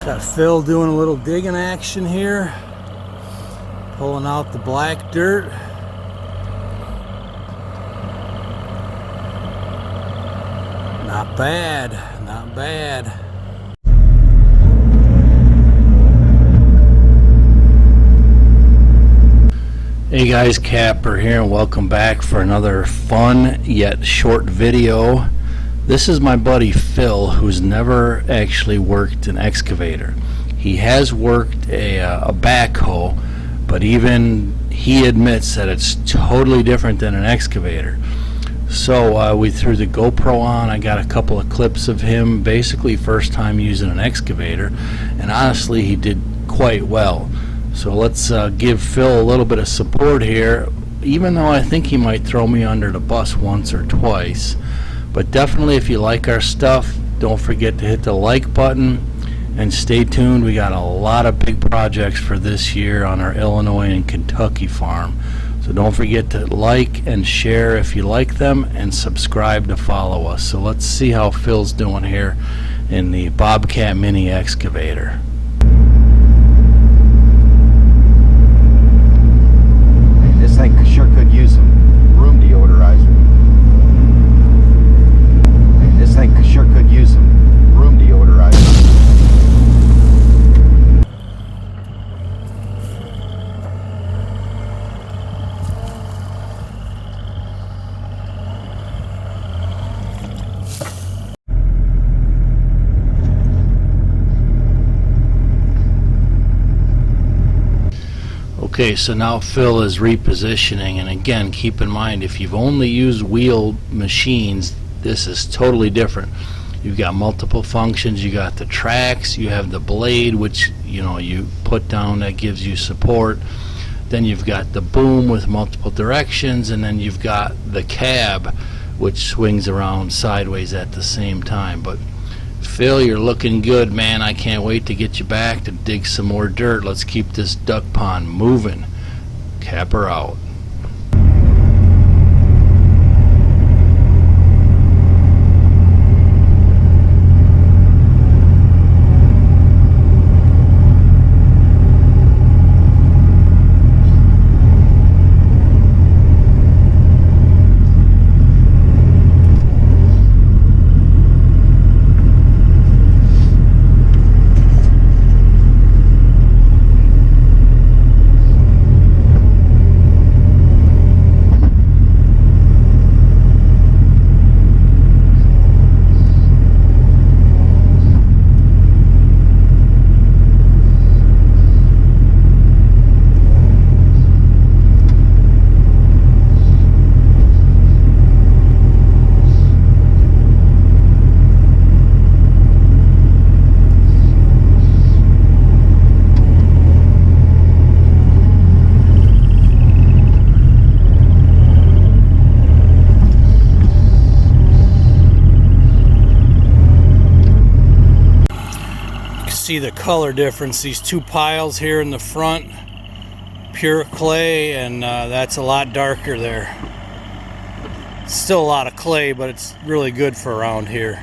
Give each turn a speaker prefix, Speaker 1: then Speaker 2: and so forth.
Speaker 1: Got Phil doing a little digging action here, pulling out the black dirt. Not bad, not bad. Hey guys, Kapper here, and welcome back for another fun yet short video. This is my buddy Phil, who's never actually worked an excavator. He has worked a backhoe, but even he admits that it's totally different than an excavator. So we threw the GoPro on. I got a couple of clips of him, basically first time using an excavator, and honestly he did quite well. So let's give Phil a little bit of support here, even though I think he might throw me under the bus once or twice. But definitely, if you like our stuff, don't forget to hit the like button and stay tuned. We got a lot of big projects for this year on our Illinois and Kentucky farm. So don't forget to like and share if you like them, and subscribe to follow us. So let's see how Phil's doing here in the Bobcat Mini Excavator.
Speaker 2: This thing sure could use some room deodorizer. This thing sure could use some room deodorizer.
Speaker 1: Okay, so now Phil is repositioning, and again, keep in mind, if you've only used wheel machines, this is totally different. You've got multiple functions. You got the tracks, you have the blade, which you put down, that gives you support. Then you've got the boom with multiple directions, and then you've got the cab, which swings around sideways at the same time. But Phil, you're looking good, man. I can't wait to get you back to dig some more dirt. Let's keep this duck pond moving. Kapper out. See the color difference. These two piles here in the front, pure clay, and that's a lot darker there. Still a lot of clay, but it's really good for around here.